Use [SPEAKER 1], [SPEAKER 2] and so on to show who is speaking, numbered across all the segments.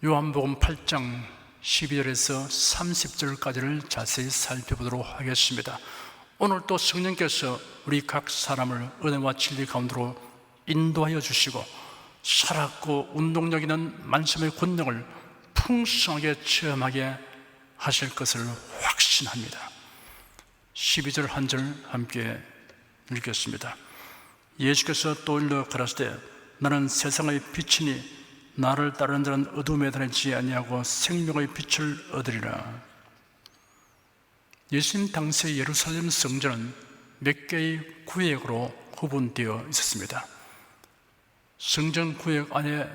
[SPEAKER 1] 요한복음 8장 12절에서 30절까지를 자세히 살펴보도록 하겠습니다. 오늘 또 성령께서 우리 각 사람을 은혜와 진리 가운데로 인도하여 주시고 살았고 운동력 있는 말씀의 권능을 풍성하게 체험하게 하실 것을 확신합니다. 12절 한 절 함께 읽겠습니다. 예수께서 또 일러 가라사대 나는 세상의 빛이니 나를 따르는 자는 어둠에 다니지 아니하고 생명의 빛을 얻으리라. 예수님 당시 예루살렘 성전은 몇 개의 구역으로 구분되어 있었습니다. 성전 구역 안에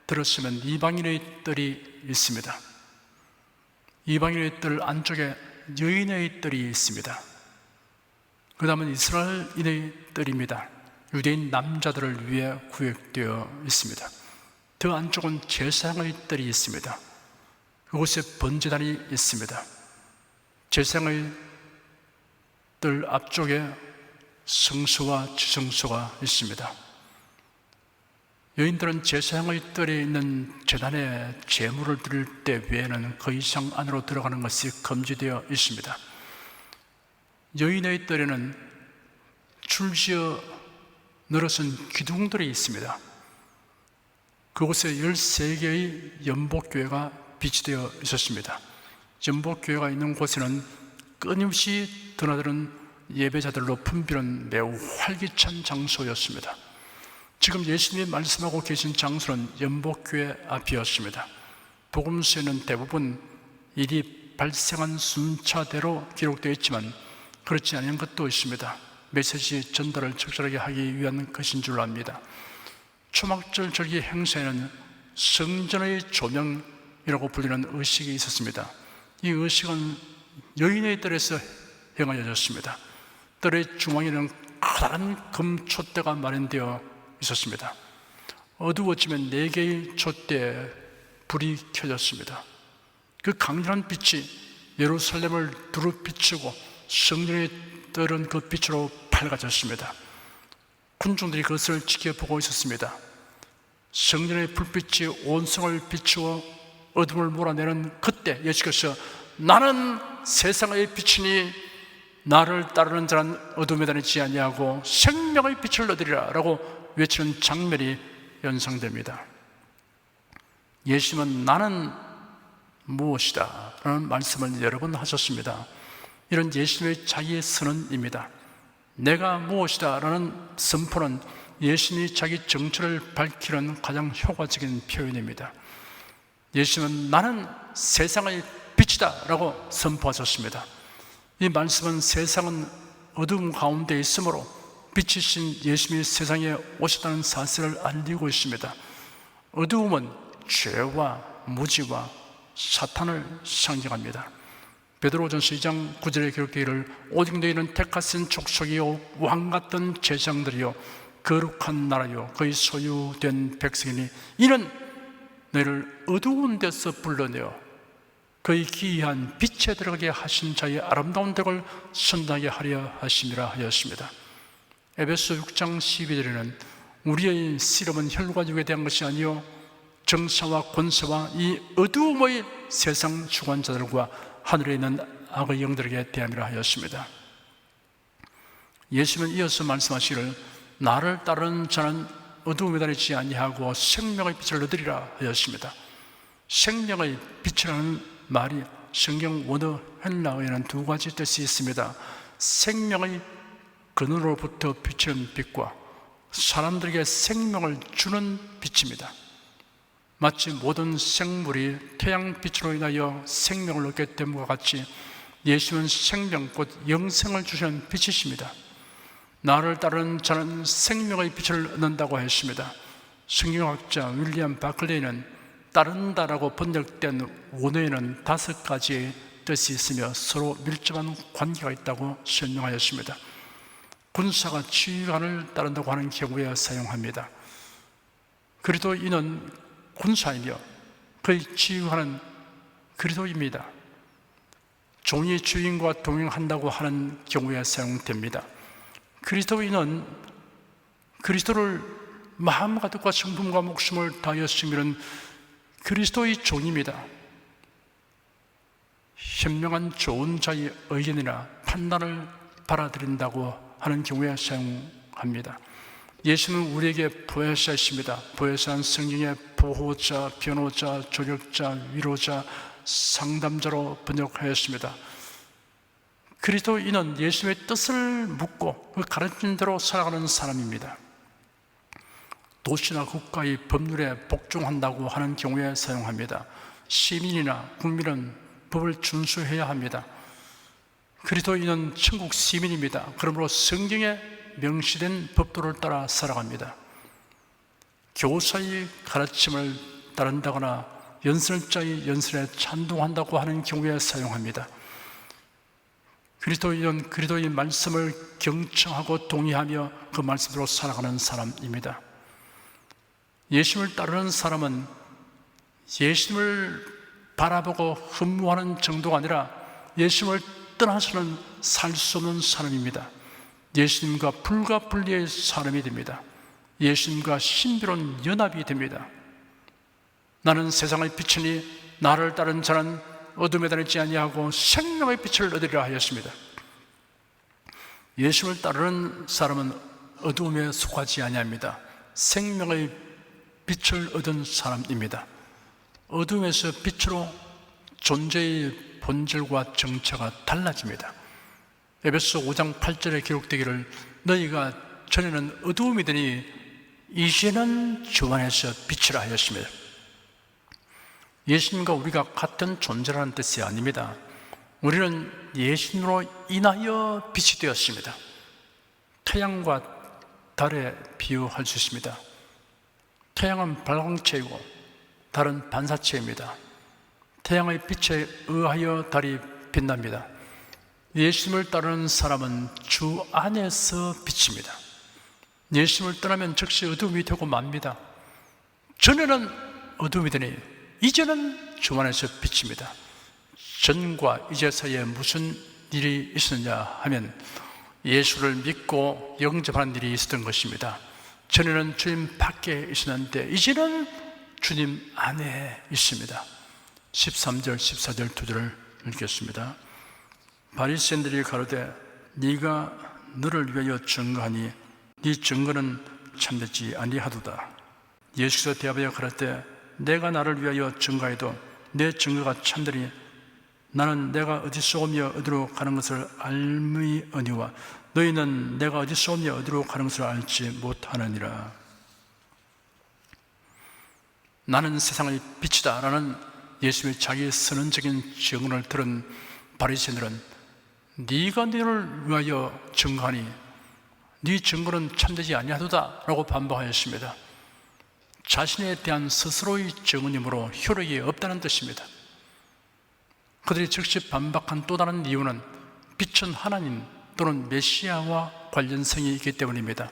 [SPEAKER 1] 들었으면 이방인의 뜰이 있습니다. 이방인의 뜰 안쪽에 여인의 뜰이 있습니다. 그 다음은 이스라엘인의 뜰입니다. 유대인 남자들을 위해 구역되어 있습니다. 그 안쪽은 제사장의 뜰이 있습니다. 그곳에 번제단이 있습니다. 제사장의 뜰 앞쪽에 성소와 지성소가 있습니다. 여인들은 제사장의 뜰에 있는 제단에 제물을 드릴 때 외에는 그 이상 안으로 들어가는 것이 금지되어 있습니다. 여인의 뜰에는 줄지어 늘어선 기둥들이 있습니다. 그곳에 13개의 연복교회가 비치되어 있었습니다. 연복교회가 있는 곳에는 끊임없이 드나드는 예배자들로 붐비는 매우 활기찬 장소였습니다. 지금 예수님이 말씀하고 계신 장소는 연복교회 앞이었습니다. 복음서에는 대부분 일이 발생한 순차대로 기록되어 있지만 그렇지 않은 것도 있습니다. 메시지 전달을 적절하게 하기 위한 것인 줄 압니다. 초막절 절기 행사에는 성전의 조명이라고 불리는 의식이 있었습니다. 이 의식은 여인의 뜰에서 행하여졌습니다. 뜰의 중앙에는 커다란 금촛대가 마련되어 있었습니다. 어두워지면 4개의 촛대에 불이 켜졌습니다. 그 강렬한 빛이 예루살렘을 두루 비추고 성전의 뜰은 그 빛으로 밝아졌습니다. 군중들이 그것을 지켜보고 있었습니다. 성전의 불빛이 온 성을 비추어 어둠을 몰아내는 그때 예수께서 나는 세상의 빛이니 나를 따르는 자는 어둠에 다니지 아니하고 생명의 빛을 얻으리라 라고 외치는 장면이 연상됩니다. 예수님은 나는 무엇이다 라는 말씀을 여러 번 하셨습니다. 이런 예수님의 자기의 선언입니다. 내가 무엇이다 라는 선포는 예수님이 자기 정체를 밝히는 가장 효과적인 표현입니다. 예수님은 나는 세상의 빛이다 라고 선포하셨습니다. 이 말씀은 세상은 어두움 가운데 있으므로 빛이신 예수님이 세상에 오셨다는 사실을 알리고 있습니다. 어두움은 죄와 무지와 사탄을 상징합니다. 베드로전서 2장 9절에 기록되기를 오직 너희는 택하신 족속이요 왕같은 제사장들이요 거룩한 나라요 그의 소유된 백성이니 이는 너희를 어두운 데서 불러내어 그의 기이한 빛에 들어가게 하신 자의 아름다운 덕을 선하게 하려 하심이라 하였습니다. 에베소 6장 12절에는 우리의 씨름은 혈과 육에 대한 것이 아니요 정사와 권세와 이 어두움의 세상 주관자들과 하늘에 있는 악의 영들에게 대함이라 하였습니다. 예수님은 이어서 말씀하시기를 나를 따르는 자는 어두움에 다니지 아니하고 생명의 빛을 얻으리라 하였습니다. 생명의 빛이라는 말이 성경 원어 헬라어에는 2가지 뜻이 있습니다. 생명의 근원으로부터 비치는 빛과 사람들에게 생명을 주는 빛입니다. 마치 모든 생물이 태양빛으로 인하여 생명을 얻게 됨과 같이 예수는 생명 곧 영생을 주시는 빛이십니다. 나를 따르는 자는 생명의 빛을 얻는다고 했습니다. 성경학자 윌리엄 바클레이는 따른다라고 번역된 원어에는 5가지의 뜻이 있으며 서로 밀접한 관계가 있다고 설명하였습니다. 군사가 지휘관을 따른다고 하는 경우에 사용합니다. 그리스도인은 군사이며 그의 지휘관은 그리스도입니다. 종이 주인과 동행한다고 하는 경우에 사용됩니다. 그리스도인은 그리스도를 마음과 뜻과 성품과 목숨을 다하여 섬기는 그리스도의 종입니다. 현명한 좋은 자의 의견이나 판단을 받아들인다고 하는 경우에 사용합니다. 예수는 우리에게 보혜사이십니다. 보혜사는 성경의 보호자, 변호자, 조력자, 위로자, 상담자로 번역하였습니다. 그리스도인은 예수님의 뜻을 묻고 그 가르친 대로 살아가는 사람입니다. 도시나 국가의 법률에 복종한다고 하는 경우에 사용합니다. 시민이나 국민은 법을 준수해야 합니다. 그리스도인은 천국 시민입니다. 그러므로 성경에 명시된 법도를 따라 살아갑니다. 교사의 가르침을 따른다거나 연설자의 연설에 찬동한다고 하는 경우에 사용합니다. 그리스도인은 그리스도의 말씀을 경청하고 동의하며 그 말씀대로 살아가는 사람입니다. 예수님을 따르는 사람은 예수님을 바라보고 흠모하는 정도가 아니라 예수님을 떠나서는 살 수 없는 사람입니다. 예수님과 불가분리의 사람이 됩니다. 예수님과 신비로운 연합이 됩니다. 나는 세상의 빛이니 나를 따른 자는 어둠에 다니지 아니하고 생명의 빛을 얻으리라 하였습니다. 예수님을 따르는 사람은 어둠에 속하지 아니합니다. 생명의 빛을 얻은 사람입니다. 어둠에서 빛으로 존재의 본질과 정체가 달라집니다. 에베소 5장 8절에 기록되기를 너희가 전에는 어두움이더니 이제는 주 안에서 빛이라 하였습니다. 예수님과 우리가 같은 존재라는 뜻이 아닙니다. 우리는 예수님으로 인하여 빛이 되었습니다. 태양과 달에 비유할 수 있습니다. 태양은 발광체이고 달은 반사체입니다. 태양의 빛에 의하여 달이 빛납니다. 예수님을 따르는 사람은 주 안에서 빛입니다. 예수님을 떠나면 즉시 어둠이 되고 맙니다. 전에는 어둠이더니 이제는 주 안에서 빛입니다. 전과 이제 사이에 무슨 일이 있었냐 하면 예수를 믿고 영접하는 일이 있었던 것입니다. 전에는 주님 밖에 있었는데 이제는 주님 안에 있습니다. 13절, 14절 두 절을 읽겠습니다. 바리새인들이 가로되 네가 너를 위하여 증거하니 네 증거는 참되지 아니하도다. 예수께서 대답하여 가라되 내가 나를 위하여 증거해도 내 증거가 참되니 나는 내가 어디서 오며 어디로 가는 것을 알미언니와 너희는 내가 어디서 오며 어디로 가는 것을 알지 못하느니라. 나는 세상의 빛이다 라는 예수님의 자기의 선언적인 증언을 들은 바리새인들은 네가 너를 위하여 증거하니 네 증거는 참되지 아니하도다 라고 반박하였습니다. 자신에 대한 스스로의 증언이므로 효력이 없다는 뜻입니다. 그들이 즉시 반박한 또 다른 이유는 빛은 하나님 또는 메시아와 관련성이 있기 때문입니다.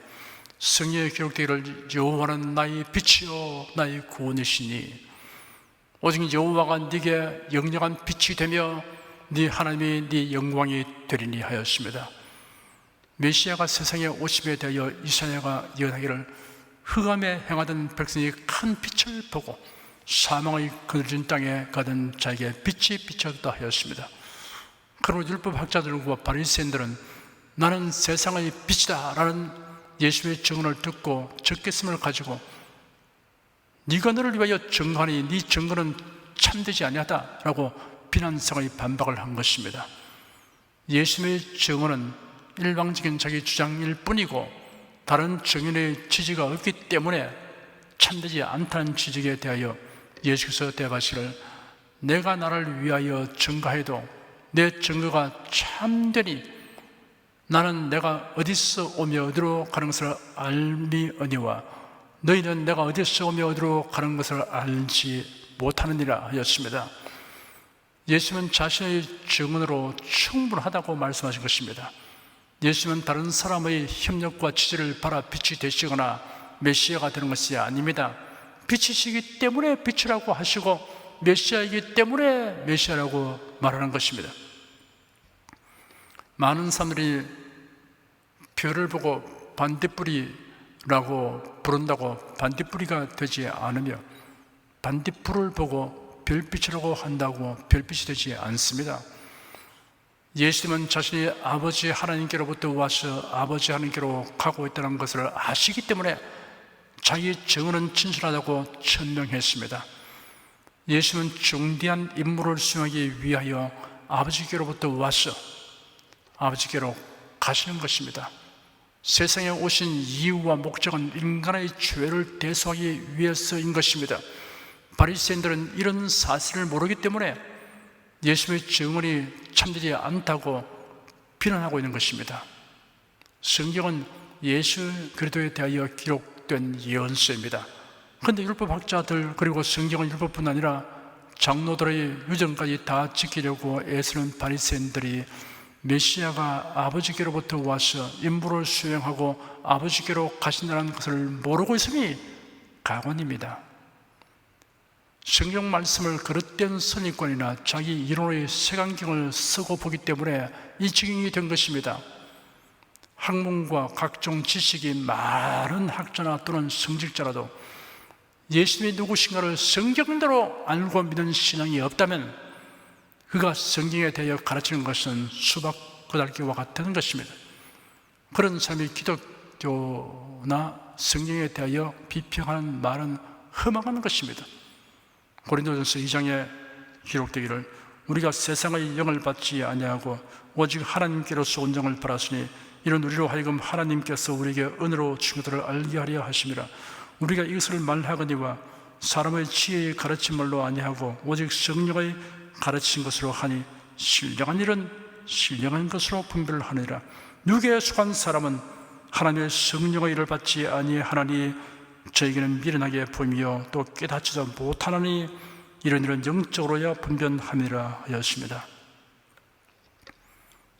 [SPEAKER 1] 성경에 기록되기를 여호와는 나의 빛이요 나의 구원이시니 오직 여호와가 네게 영영한 빛이 되며 네 하나님이 네 영광이 되리니 하였습니다. 메시아가 세상에 오심에 대하여 이사야가 예언하기를 흑암에 행하던 백성이 큰 빛을 보고 사망의 그늘진 땅에 가던 자에게 빛이 비쳤다 하였습니다. 그러므로 율법학자들과 바리새인들은 나는 세상의 빛이다 라는 예수의 증언을 듣고 적개심을 가지고 네가 너를 위하여 증거하니 네 증거는 참되지 아니하다 라고 비난성의 반박을 한 것입니다. 예수의 증언은 일방적인 자기 주장일 뿐이고 다른 증인의 지지가 없기 때문에 참되지 않다는 지적에 대하여 예수께서 대답하시기를 내가 나를 위하여 증거해도 내 증거가 참되니 나는 내가 어디서 오며 어디로 가는 것을 알미언니와 너희는 내가 어디서 오며 어디로 가는 것을 알지 못하느니라 하였습니다. 예수님은 자신의 증언으로 충분하다고 말씀하신 것입니다. 예수님은 다른 사람의 협력과 지지를 바라 빛이 되시거나 메시아가 되는 것이 아닙니다. 빛이시기 때문에 빛이라고 하시고 메시아이기 때문에 메시아라고 말하는 것입니다. 많은 사람들이 별을 보고 반딧불이라고 부른다고 반딧불이가 되지 않으며 반딧불을 보고 별빛이라고 한다고 별빛이 되지 않습니다. 예수님은 자신이 아버지 하나님께로부터 와서 아버지 하나님께로 가고 있다는 것을 아시기 때문에 자기의 증언은 진실하다고 천명했습니다. 예수님은 중대한 임무를 수행하기 위하여 아버지께로부터 와서 아버지께로 가시는 것입니다. 세상에 오신 이유와 목적은 인간의 죄를 대속하기 위해서인 것입니다. 바리새인들은 이런 사실을 모르기 때문에 예수님의 증언이 참되지 않다고 비난하고 있는 것입니다. 성경은 예수 그리스도에 대하여 기록된 예언서입니다. 그런데 율법학자들 그리고 성경은 율법뿐 아니라 장로들의 유전까지 다 지키려고 애쓰는 바리새인들이 메시아가 아버지께로부터 와서 임무를 수행하고 아버지께로 가신다는 것을 모르고 있음이 가관입니다. 성경 말씀을 그릇된 선입관이나 자기 이론의 색안경을 쓰고 보기 때문에 이 지경이 된 것입니다. 학문과 각종 지식이 많은 학자나 또는 성직자라도 예수님이 누구신가를 성경대로 알고 믿는 신앙이 없다면 그가 성경에 대하여 가르치는 것은 수박 거달기와 같은 것입니다. 그런 사람이 기독교나 성경에 대하여 비평하는 말은 험악한 것입니다. 고린도전서 2장에 기록되기를 우리가 세상의 영을 받지 아니하고 오직 하나님께로서 온 영을 받았으니 이는 우리로 하여금 하나님께서 우리에게 은혜로 주신 것들을 알게 하려 하심이라. 우리가 이것을 말하거니와 사람의 지혜의 가르침말로 아니하고 오직 성령의 가르친 것으로 하니 신령한 일은 신령한 것으로 분별을 하느니라. 육에 속한 사람은 하나님의 성령의 일을 받지 아니하나니 저에게는 미련하게 보이며 또 깨닫지도 못하나니 이런 영적으로야 분별하느니라 하였습니다.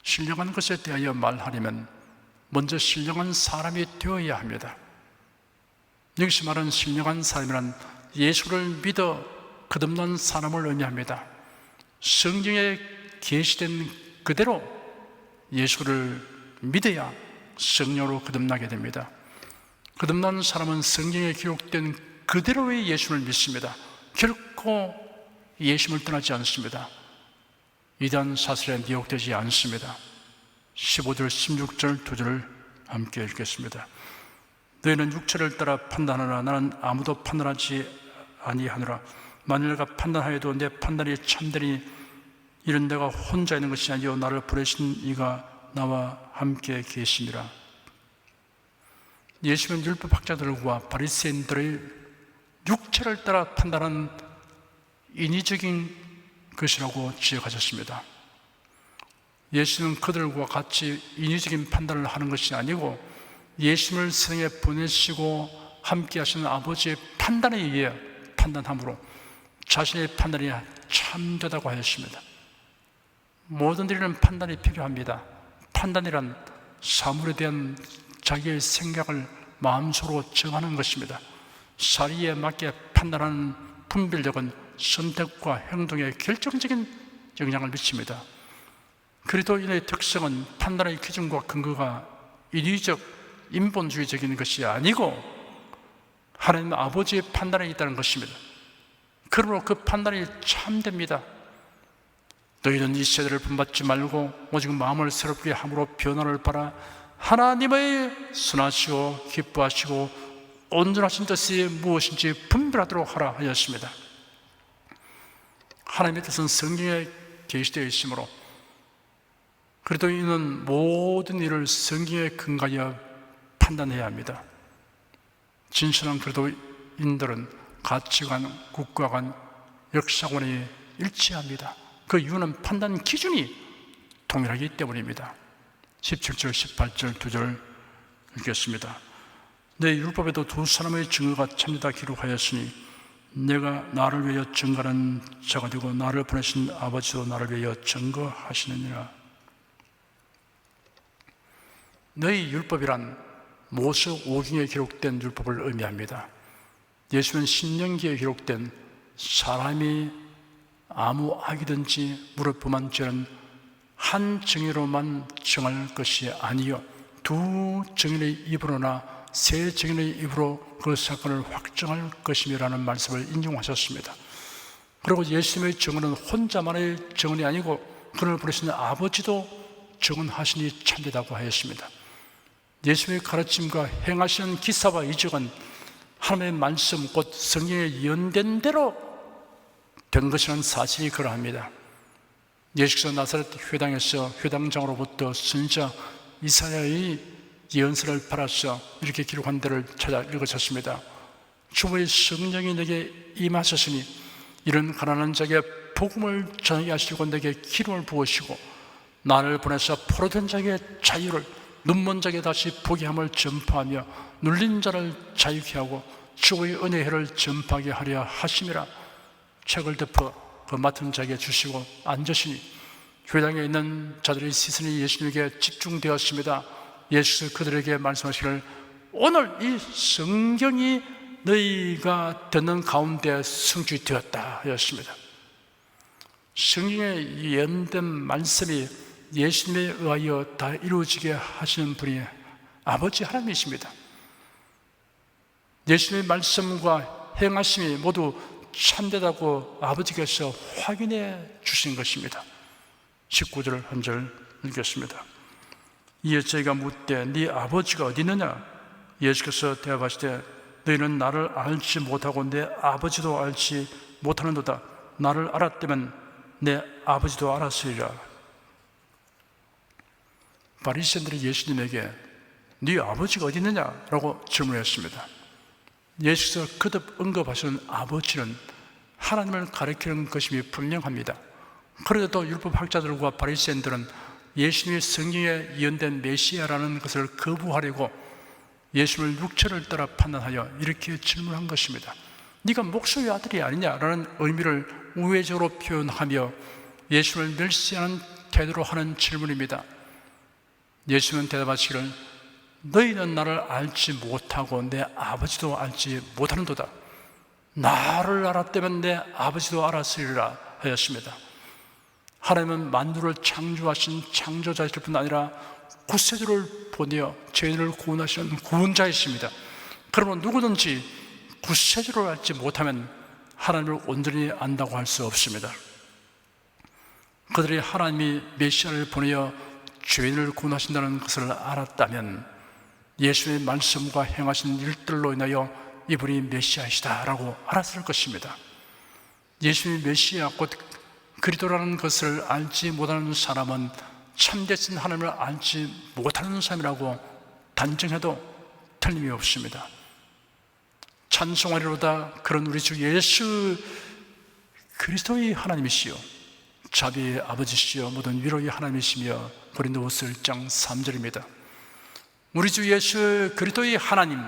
[SPEAKER 1] 신령한 것에 대하여 말하려면 먼저 신령한 사람이 되어야 합니다. 여기서 말하는 신령한 사람이란 예수를 믿어 거듭난 사람을 의미합니다. 성경에 계시된 그대로 예수를 믿어야 성령으로 거듭나게 됩니다. 거듭난 사람은 성경에 기록된 그대로의 예수를 믿습니다. 결코 예수를 떠나지 않습니다. 이단 사슬에 미혹되지 않습니다. 15절 16절 2절을 함께 읽겠습니다. 너희는 육체를 따라 판단하나 나는 아무도 판단하지 아니하노라. 만일 내가 판단하여도 내 판단이 참되니 이는 내가 혼자 있는 것이 아니요 나를 보내신 이가 나와 함께 계시니라. 예수님은 율법학자들과 바리새인들의 육체를 따라 판단한 인위적인 것이라고 지적하셨습니다. 예수는 그들과 같이 인위적인 판단을 하는 것이 아니고 예수님을 세상에 보내시고 함께 하시는 아버지의 판단에 의해 판단함으로 자신의 판단이 참되다고 하였습니다. 모든 일에는 판단이 필요합니다. 판단이란 사물에 대한 자기의 생각을 마음속으로 정하는 것입니다. 사리에 맞게 판단하는 분별력은 선택과 행동에 결정적인 영향을 미칩니다. 그리스도인의 특성은 판단의 기준과 근거가 인위적, 인본주의적인 것이 아니고 하나님 아버지의 판단에 있다는 것입니다. 그러므로 그 판단이 참됩니다. 너희는 이 세대를 본받지 말고 오직 마음을 새롭게 함으로 변화를 바라 하나님의 선하시고 기뻐하시고 온전하신 뜻이 무엇인지 분별하도록 하라 하였습니다. 하나님의 뜻은 성경에 계시되어 있으므로 그리스도인은 모든 일을 성경에 근거하여 판단해야 합니다. 진실한 그리스도인들은 가치관, 국가관, 역사관이 일치합니다. 그 이유는 판단 기준이 동일하기 때문입니다. 17절, 18절, 2절 읽겠습니다. 내 율법에도 두 사람의 증거가 참되다 기록하였으니 내가 나를 위하여 증거하는 자가 되고 나를 보내신 아버지도 나를 위하여 증거하시느니라. 너희 율법이란 모세 오경에 기록된 율법을 의미합니다. 예수는 신명기에 기록된 사람이 아무 악이든지 무릇 범한 죄는 한 정의로만 정할 것이 아니요 두 정의를 입으로나 새 증인의 입으로 그 사건을 확정할 것임이라는 말씀을 인용하셨습니다. 그리고 예수님의 증언은 혼자만의 증언이 아니고 그를 부르시는 아버지도 증언하시니 참되다고 하였습니다. 예수님의 가르침과 행하시는 기사와 이적은 하나님의 말씀 곧 성경에 예언된 대로 된 것이라는 사실이 그러합니다. 예수께서 나사렛 회당에서 회당장으로부터 선지자 이사야의 예언서를 팔아서 이렇게 기록한 데를 찾아 읽으셨습니다. 주의 성령이 내게 임하셨으니 이런 가난한 자에게 복음을 전하게 하시고 내게 기름을 부으시고 나를 보내서 포로된 자에게 자유를, 눈먼 자에게 다시 보게 함을 전파하며 눌린 자를 자유케 하고 주의 은혜의 해를 전파하게 하려 하심이라. 책을 덮어 그 맡은 자에게 주시고 앉으시니 회당에 있는 자들의 시선이 예수님에게 집중되었습니다. 예수께서 그들에게 말씀하시기를 오늘 이 성경이 너희가 듣는 가운데 성취되었다 하였습니다. 성경에 예언된 말씀이 예수님에 의하여 다 이루어지게 하시는 분이 아버지 하나님이십니다. 예수님의 말씀과 행하심이 모두 참되다고 아버지께서 확인해 주신 것입니다. 19절 한 절 읽겠습니다. 이에 저희가 묻되 네 아버지가 어디 있느냐? 예수께서 대답하시되 너희는 나를 알지 못하고 내 아버지도 알지 못하는도다. 나를 알았다면 내 아버지도 알았으리라. 바리새인들이 예수님에게 네 아버지가 어디 있느냐? 라고 질문했습니다. 예수께서 거듭 언급하시는 아버지는 하나님을 가리키는 것임이 분명합니다. 그런데도 율법학자들과 바리새인들은 예수님의 성경에 예언된 메시아라는 것을 거부하려고 예수님을 육체를 따라 판단하여 이렇게 질문한 것입니다. 네가 목소의 아들이 아니냐라는 의미를 우회적으로 표현하며 예수님을 멸시하는 태도로 하는 질문입니다. 예수님은 대답하시기를 너희는 나를 알지 못하고 내 아버지도 알지 못하는도다. 나를 알았다면 내 아버지도 알았으리라 하였습니다. 하나님은 만물을 창조하신 창조자이실 뿐 아니라 구세주를 보내어 죄인을 구원하시는 구원자이십니다. 그러면 누구든지 구세주를 알지 못하면 하나님을 온전히 안다고 할 수 없습니다. 그들이 하나님이 메시아를 보내어 죄인을 구원하신다는 것을 알았다면 예수의 말씀과 행하신 일들로 인하여 이분이 메시아이시다라고 알았을 것입니다. 예수님이 메시아 곧 그리스도라는 것을 알지 못하는 사람은 참되신 하나님을 알지 못하는 사람이라고 단정해도 틀림이 없습니다. 찬송하리로다. 그런 우리 주 예수 그리스도의 하나님이시요 자비의 아버지시요 모든 위로의 하나님이시며 고린도후서 1장 3절입니다. 우리 주 예수 그리스도의 하나님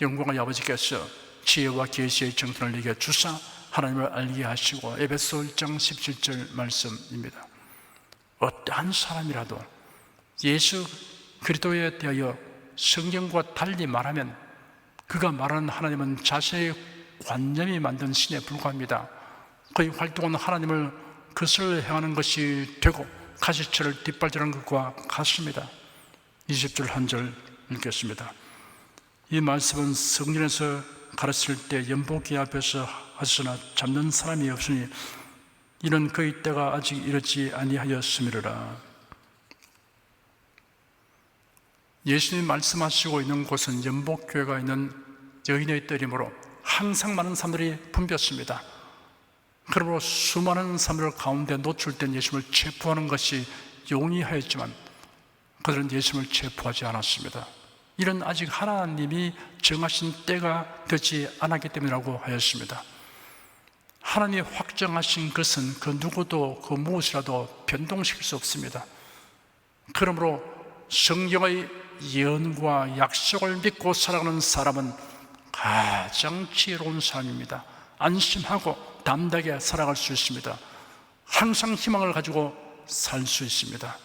[SPEAKER 1] 영광의 아버지께서 지혜와 계시의 정통을 내게 주사 하나님을 알게 하시고 에베소 1장 17절 말씀입니다. 어떠한 사람이라도 예수 그리스도에 대하여 성경과 달리 말하면 그가 말하는 하나님은 자신의 관념이 만든 신에 불과합니다. 그의 활동은 하나님을 거슬러 행하는 것이 되고 가시처를 뒷발질하는 것과 같습니다. 20절 한 절 읽겠습니다. 이 말씀은 성전에서 가르칠 때 연복기 앞에서 하시나 잡는 사람이 없으니 이는 그의 때가 아직 이르지 아니하였음이로라. 예수님이 말씀하시고 있는 곳은 연복교회가 있는 여인의 뜰이므로 항상 많은 사람들이 붐볐습니다. 그러므로 수많은 사람들 가운데 노출된 예수님을 체포하는 것이 용이하였지만 그들은 예수님을 체포하지 않았습니다. 이는 아직 하나님이 정하신 때가 되지 않았기 때문이라고 하였습니다. 하나님이 확정하신 것은 그 누구도 그 무엇이라도 변동시킬 수 없습니다. 그러므로 성경의 예언과 약속을 믿고 살아가는 사람은 가장 지혜로운 사람입니다. 안심하고 담대하게 살아갈 수 있습니다. 항상 희망을 가지고 살 수 있습니다.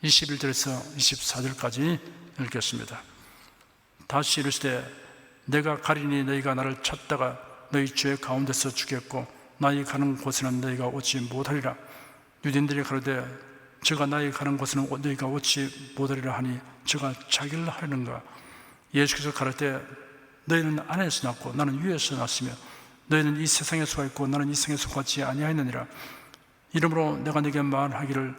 [SPEAKER 1] 21절에서 24절까지 읽겠습니다. 다시 이르시되 내가 가리니 너희가 나를 찾다가 너희 죄 가운데서 죽겠고 나의 가는 곳에는 너희가 오지 못하리라. 유대인들이 가로되 저가 나의 가는 곳에는 너희가 오지 못하리라 하니 저가 자기를 하려는가. 예수께서 가를 때 너희는 안에서 났고 나는 위에서 났으며 너희는 이 세상에 속하 있고 나는 이 세상에 속하지 아니하였느니라. 이러므로 내가 너희에게 말하기를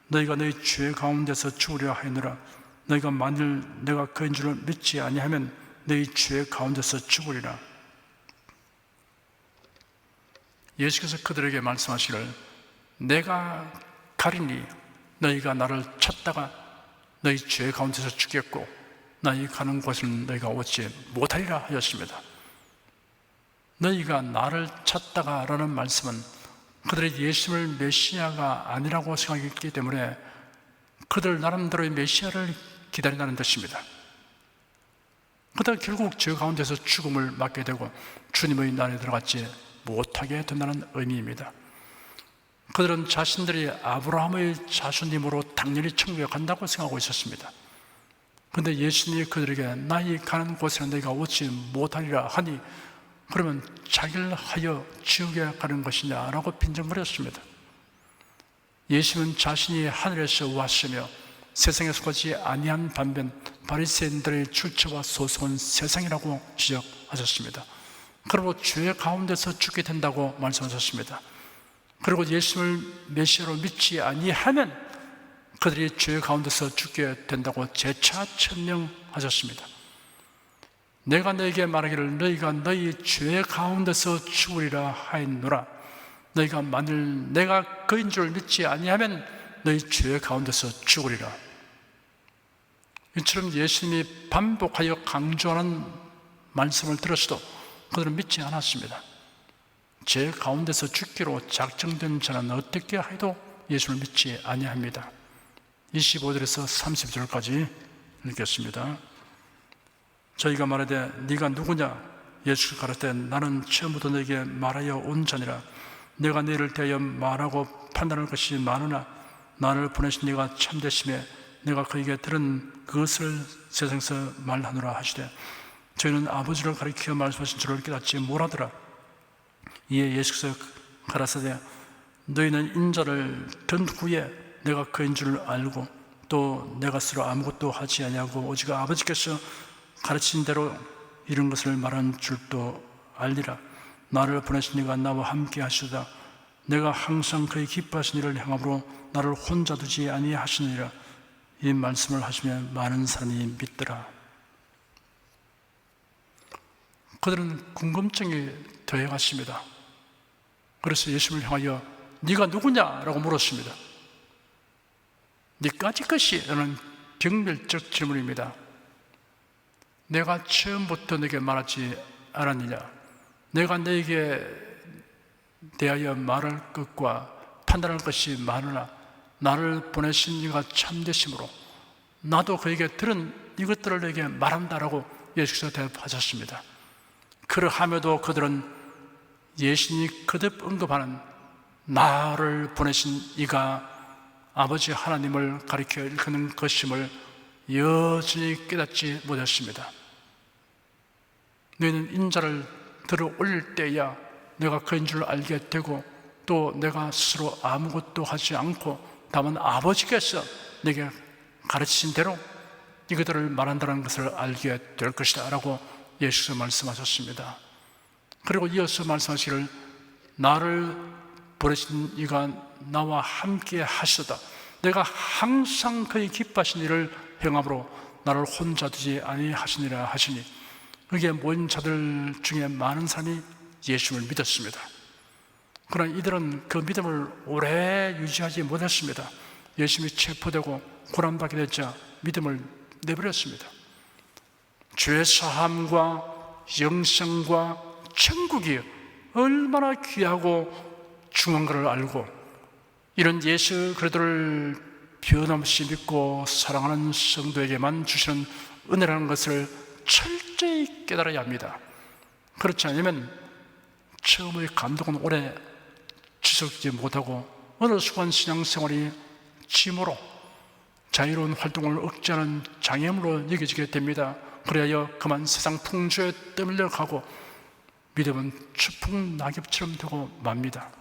[SPEAKER 1] 너희가 너희 죄 가운데서 죽으려 하였느라. 너희가 만일 내가 그인 줄을 믿지 아니하면 너희 죄 가운데서 죽으리라. 예수께서 그들에게 말씀하시기를 내가 가리니 너희가 나를 찾다가 너희 죄 가운데서 죽겠고 너희 가는 곳은 너희가 오지 못하리라 하였습니다. 너희가 나를 찾다가 라는 말씀은 그들이 예수를 메시아가 아니라고 생각했기 때문에 그들 나름대로의 메시아를 기다린다는 뜻입니다. 그러다 결국 죄 가운데서 죽음을 맞게 되고 주님의 나라에 들어가지 못하게 된다는 의미입니다. 그들은 자신들이 아브라함의 자손님으로 당연히 천국에 간다고 생각하고 있었습니다. 그런데 예수님이 그들에게 나의 가는 곳에는 너희가 오지 못하리라 하니 그러면 자기를 하여 지옥에 가는 것이냐라고 빈정거렸습니다. 예수님은 자신이 하늘에서 왔으며 세상에 속하지 아니한 반면 바리새인들의 출처와 소속은 세상이라고 지적하셨습니다. 그리고 죄 가운데서 죽게 된다고 말씀하셨습니다. 그리고 예수님을 메시아로 믿지 아니하면 그들이 죄 가운데서 죽게 된다고 재차 천명하셨습니다. 내가 너에게 말하기를 너희가 너희 죄 가운데서 죽으리라 하였노라. 너희가 만일 내가 그인 줄 믿지 아니하면 너희 죄 가운데서 죽으리라. 이처럼 예수님이 반복하여 강조하는 말씀을 들었어도 그들은 믿지 않았습니다. 죄 가운데서 죽기로 작정된 자는 어떻게 해도 예수를 믿지 아니합니다. 25절에서 30절까지 읽겠습니다. 저희가 말하되 네가 누구냐? 예수가 가르되 나는 처음부터 너에게 말하여 온 자니라. 내가 너희를 대하여 말하고 판단할 것이 많으나 나를 보내신 네가 참되심에 내가 그에게 들은 그것을 세상에서 말하노라 하시되 저희는 아버지를 가리켜 말씀하신 줄을 깨닫지 못하더라. 이에 예수께서 가라사대 너희는 인자를 든 후에 내가 그인 줄 알고 또 내가 스스로 아무것도 하지 아니하고 오직 아버지께서 가르친 대로 이런 것을 말한 줄도 알리라. 나를 보내신 이가 나와 함께 하시다. 내가 항상 그의 기뻐하신 일을 행함으로 나를 혼자 두지 아니하시느니라. 이 말씀을 하시면 많은 사람이 믿더라. 그들은 궁금증이 더해갔습니다. 그래서 예수님을 향하여 네가 누구냐라고 물었습니다. 네까지 것이? 라는 경멸적 질문입니다. 내가 처음부터 네게 말하지 않았느냐? 내가 너에게 대하여 말할 것과 판단할 것이 많으나 나를 보내신 이가 참되심으로 나도 그에게 들은 이것들을 내게 말한다라고 예수께서 대답하셨습니다. 그러함에도 그들은 예수님이 거듭 언급하는 나를 보내신 이가 아버지 하나님을 가리켜 일컫는 것임을 여전히 깨닫지 못했습니다. 너희는 인자를 들어 올릴 때야 내가 그인 줄 알게 되고 또 내가 스스로 아무것도 하지 않고 다만 아버지께서 내게 가르치신 대로 이것들을 말한다는 것을 알게 될 것이다 라고 예수께서 말씀하셨습니다. 그리고 이어서 말씀하시기를 나를 보내신 이가 나와 함께 하시다. 내가 항상 그의 기뻐하신 일을 행함으로 나를 혼자 두지 아니하시니라 하시니 그게 모인 자들 중에 많은 사람이 예수를 믿었습니다. 그러나 이들은 그 믿음을 오래 유지하지 못했습니다. 예수님이 체포되고 고난받게 되자 믿음을 내버렸습니다. 죄사함과 영생과 천국이 얼마나 귀하고 중요한 것을 알고 이런 예수 그리스도를 변함없이 믿고 사랑하는 성도에게만 주시는 은혜라는 것을 철저히 깨달아야 합니다. 그렇지 않으면 처음의 감동은 오래 지속되지 못하고 어느 순간 신앙생활이 침으로 자유로운 활동을 억제하는 장애물로 여겨지게 됩니다. 그래야 그만 세상 풍조에 떠밀려 가고 믿음은 추풍 낙엽처럼 되고 맙니다.